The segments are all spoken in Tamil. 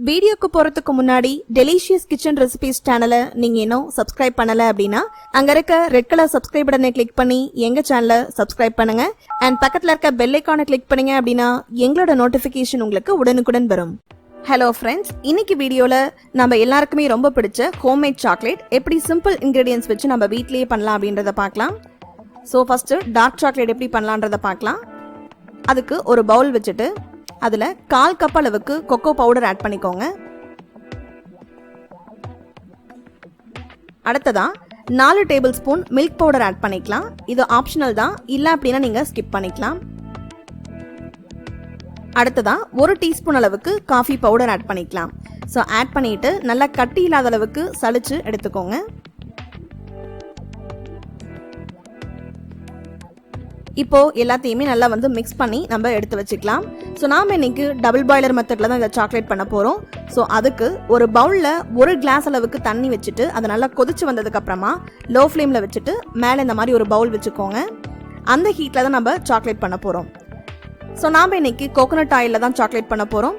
வீடியோக்கு போறதுக்கு முன்னாடி டெலிஷியஸ் கிச்சன் ரெசிபிஸ் சேனலை நீங்க இன்னும் சப்ஸ்கிரைப் பண்ணல அப்படின்னா அங்க இருக்க ரெட் கலர் சப்ஸ்கிரைப் பட்டனை கிளிக் பண்ணி எங்க சேனலை சப்ஸ்கிரைப் பண்ணுங்க அண்ட் பக்கத்துல இருக்க பெல் ஐகானை கிளிக் பண்ணீங்க அப்படின்னா எங்களோட நோட்டிபிகேஷன் உங்களுக்கு உடனுக்குடன் வரும். ஹலோ ஃப்ரெண்ட்ஸ், இன்னைக்கு வீடியோல நம்ம எல்லாருக்குமே ரொம்ப பிடிச்ச ஹோம்மேட் சாக்லேட் எப்படி சிம்பிள் இன்கிரீடியன்ஸ் வச்சு நம்ம வீட்லயே பண்ணலாம் அப்படின்றத பார்க்கலாம். ஸோ ஃபர்ஸ்ட் டார்க் சாக்லேட் எப்படி பண்ணலான்றத பார்க்கலாம். அதுக்கு ஒரு பவுல் வச்சுட்டு அதுல 1/4 கப் அளவுக்கு கொக்கோ பவுடர் ஆட் பண்ணிக்கோங்க. அடுத்ததா 4 tablespoon milk powder add பண்ணிக்கலாம். இது ஆப்ஷனல் தான், இல்ல அப்படின்னா நீங்க ஸ்கிப் பண்ணிக்கலாம். அடுத்ததா 1 டீஸ்பூன் அளவுக்கு காஃபி பவுடர் ஆட் பண்ணிக்கலாம். ஸோ ஆட் பண்ணிட்டு நல்லா கட்டி இல்லாத அளவுக்கு சலிச்சு எடுத்துக்கோங்க. இப்போ எல்லாத்தையுமே நல்லா மிக்ஸ் பண்ணி நம்ம எடுத்து வச்சுக்கலாம். ஸோ நாம இன்னைக்கு டபுள் பாய்லர் மெத்தட்ல தான் இந்த சாக்லேட் பண்ண போறோம். ஸோ அதுக்கு ஒரு பவுல்ல 1 கிளாஸ் அளவுக்கு தண்ணி வச்சுட்டு அதை நல்லா கொதிச்சு வந்ததுக்கு அப்புறமா லோ ஃப்ளேம்ல வச்சுட்டு மேலே இந்த மாதிரி ஒரு பவுல் வச்சுக்கோங்க. அந்த ஹீட்ல தான் நம்ம சாக்லேட் பண்ண போறோம். ஸோ நாம இன்னைக்கு கோகோனட் ஆயில்ல தான் சாக்லேட் பண்ண போறோம்.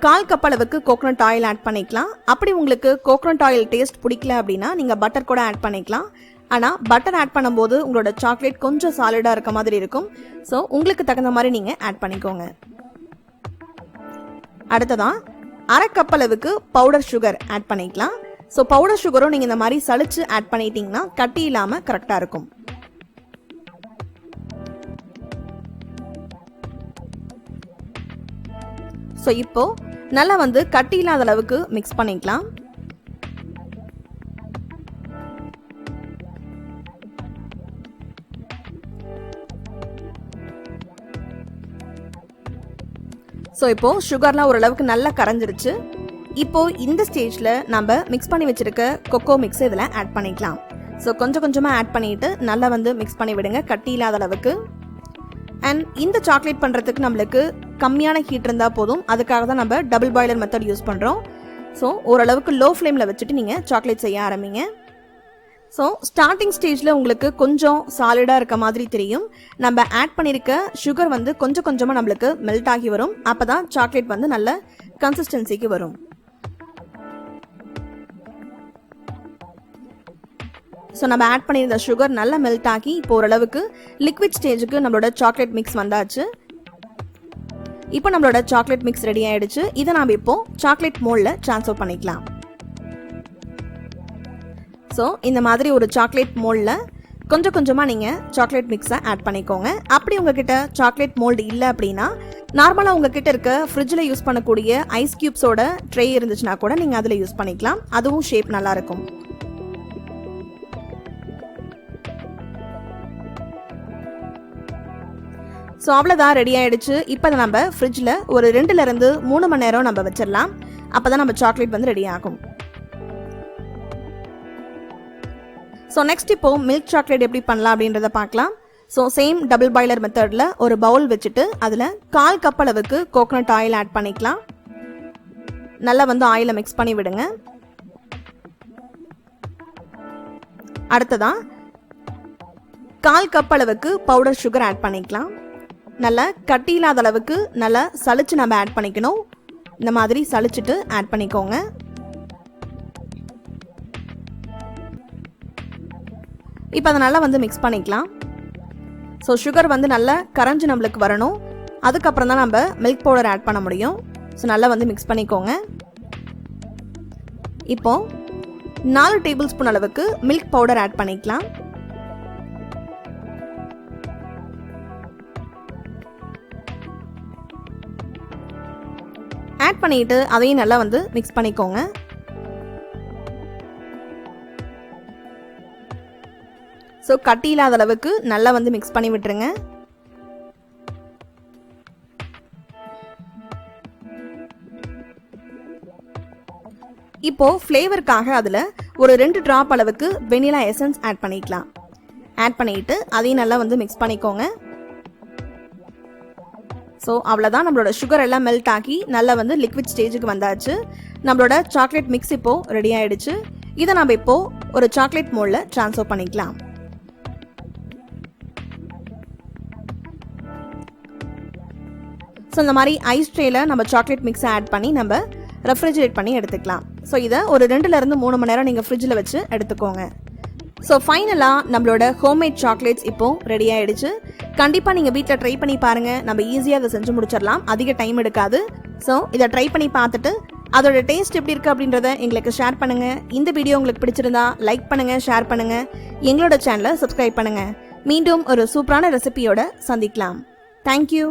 1/4 கப் அளவுக்கு கோகோனட் ஆயில் ஆட் பண்ணிக்கலாம். அப்படி உங்களுக்கு கோகோனட் ஆயில் டேஸ்ட் பிடிக்கல அப்படின்னா நீங்க பட்டர் கூட ஆட் பண்ணிக்கலாம். ஆனா பட்டர் ஆட் பண்ணும்போது உங்களோட சாக்லேட் கொஞ்சம் சாலிடா இருக்க மாதிரி இருக்கும். ஸோ உங்களுக்கு தகுந்த மாதிரி நீங்க ஆட் பண்ணிக்கோங்க. அடுத்ததான் 1/2 கப் அளவுக்கு பவுடர் சுகர் ஆட் பண்ணிக்கலாம். ஸோ பவுடர் சுகரும் நீங்க இந்த மாதிரி சலிச்சு ஆட் பண்ணிட்டீங்கன்னா கட்டி இல்லாம கரெக்டா இருக்கும். ஸோ இப்போ நல்லா கட்டி இல்லாத அளவுக்கு மிக்ஸ் பண்ணிக்கலாம். ஸோ இப்போ சுகர்லாம் ஓரளவுக்கு நல்லா கரைஞ்சிருச்சு. இப்போ இந்த ஸ்டேஜ்ல நம்ம மிக்ஸ் பண்ணி வச்சிருக்க கொக்கோ மிக்ஸ் இதில் ஆட் பண்ணிக்கலாம். ஸோ கொஞ்சம் கொஞ்சமாக ஆட் பண்ணிட்டு நல்லா மிக்ஸ் பண்ணி விடுங்க கட்டி இல்லாத அளவுக்கு. அண்ட் இந்த சாக்லேட் பண்ணுறதுக்கு நம்மளுக்கு கம்மியான ஹீட் இருந்தால் போதும். அதுக்காக தான் நம்ம டபுள் பாய்லர் மெத்தட் யூஸ் பண்ணுறோம். ஸோ ஓரளவுக்கு லோ ஃப்ளேமில் வச்சுட்டு நீங்கள் சாக்லேட் செய்ய ஆரம்பிங்க. ஸோ ஸ்டார்டிங் ஸ்டேஜில் உங்களுக்கு கொஞ்சம் சாலிடாக இருக்க மாதிரி தெரியும். நம்ம ஆட் பண்ணியிருக்க சுகர் கொஞ்சம் கொஞ்சமாக நம்மளுக்கு மெல்ட் ஆகி வரும். அப்போ தான் சாக்லேட் நல்ல கன்சிஸ்டன்சிக்கு வரும். ஸோ நம்ம ஆட் பண்ணியிருந்த சுகர் நல்லா மெல்ட் ஆகி இப்போ ஓரளவுக்கு லிக்விட் ஸ்டேஜுக்கு நம்மளோட சாக்லேட் மிக்ஸ் வந்தாச்சு. இப்போ நம்மளோட சாக்லேட் மிக்ஸ் ரெடி ஆயிடுச்சு. இதை நாம் இப்போ சாக்லேட் மோல்டில் ட்ரான்ஸ்ஃபர் பண்ணிக்கலாம். ஸோ இந்த மாதிரி ஒரு சாக்லேட் மோல்டில் கொஞ்சம் கொஞ்சமாக நீங்கள் சாக்லேட் மிக்ஸை ஆட் பண்ணிக்கோங்க. அப்படி உங்ககிட்ட சாக்லேட் மோல்டு இல்லை அப்படின்னா நார்மலாக உங்ககிட்ட இருக்க ஃப்ரிட்ஜில் யூஸ் பண்ணக்கூடிய ஐஸ் கியூப்ஸோட ட்ரே இருந்துச்சுன்னா கூட நீங்கள் அதில் யூஸ் பண்ணிக்கலாம். அதுவும் ஷேப் நல்லா இருக்கும். ஸோ அவ்வளோதான், ரெடி ஆயிடுச்சு. இப்போ அதை நம்ம ஃப்ரிட்ஜில் ஒரு 2 to 3 மணி நேரம் நம்ம வச்சிடலாம். அப்போ தான் நம்ம சாக்லேட் ரெடி ஆகும். ஸோ நெக்ஸ்ட் இப்போ மில்க் சாக்லேட் எப்படி பண்ணலாம் அப்படின்றத பார்க்கலாம். ஸோ சேம் டபுள் பாய்லர் மெத்தடில் ஒரு பவுல் வச்சுட்டு அதில் 1/4 கப் அளவுக்கு கோகோனட் ஆயில் ஆட் பண்ணிக்கலாம். நல்லா ஆயிலை மிக்ஸ் பண்ணி விடுங்க. அடுத்ததான் 1/4 கப் அளவுக்கு பவுடர் சுகர் ஆட் பண்ணிக்கலாம். நல்லா கட்டி இல்லாத அளவுக்கு நல்லா சலிச்சு நம்ம ஆட் பண்ணிக்கணும். இந்த மாதிரி சலிச்சுட்டு ஆட் பண்ணிக்கோங்க. இப்போ அதை நல்லா மிக்ஸ் பண்ணிக்கலாம். ஸோ சுகர் நல்லா கரைஞ்சு நம்மளுக்கு வரணும். அதுக்கப்புறம் தான் நம்ம மில்க் பவுடர் ஆட் பண்ண முடியும். ஸோ நல்லா மிக்ஸ் பண்ணிக்கோங்க. இப்போ 4 டேபிள் ஸ்பூன் அளவுக்கு மில்க் பவுடர் ஆட் பண்ணிக்கலாம். ஆட் பண்ணிட்டு அதையும் நல்லா மிக்ஸ் பண்ணிக்கோங்க. ஸோ கட்டி இல்லாத அளவுக்கு நல்லா மிக்ஸ் பண்ணி விட்டுருங்க. இப்போ ஃப்ளேவருக்காக அதில் ஒரு 2 டிராப் அளவுக்கு வெனிலா எசன்ஸ் ஆட் பண்ணிக்கலாம். ஆட் பண்ணிட்டு அதையும் நல்லா மிக்ஸ் பண்ணிக்கோங்க. ஸோ அவ்வளோதான், நம்மளோட சுகர் எல்லாம் மெல்ட் ஆகி நல்லா லிக்விட் ஸ்டேஜுக்கு வந்தாச்சு. நம்மளோட சாக்லேட் மிக்ஸ் இப்போ ரெடி ஆயிடுச்சு. இதை நம்ம இப்போ ஒரு சாக்லேட் மோல்டில் ட்ரான்ஸ்ஃபர் பண்ணிக்கலாம். ஸோ இந்த மாதிரி ஐஸ் ட்ரேல நம்ம சாக்லேட் மிக்ஸை ஆட் பண்ணி நம்ம ரெஃப்ரிஜரேட் பண்ணி எடுத்துக்கலாம். ஸோ இதை ஒரு 2லேருந்து 3 மணி நேரம் நீங்கள் ஃப்ரிட்ஜில் வச்சு எடுத்துக்கோங்க. ஸோ ஃபைனலாக நம்மளோட ஹோம்மேட் சாக்லேட்ஸ் இப்போ ரெடி ஆகிடுச்சு. கண்டிப்பாக நீங்கள் வீட்டில் ட்ரை பண்ணி பாருங்கள். நம்ம ஈஸியாக அதை செஞ்சு முடிச்சிடலாம், அதிக டைம் எடுக்காது. ஸோ இதை ட்ரை பண்ணி பார்த்துட்டு அதோட டேஸ்ட் எப்படி இருக்குது அப்படின்றத எங்களுக்கு ஷேர் பண்ணுங்கள். இந்த வீடியோ உங்களுக்கு பிடிச்சிருந்தா லைக் பண்ணுங்கள், ஷேர் பண்ணுங்கள், எங்களோட சேனலை சப்ஸ்கிரைப் பண்ணுங்கள். மீண்டும் ஒரு சூப்பரான ரெசிபியோட சந்திக்கலாம். தேங்க்யூ.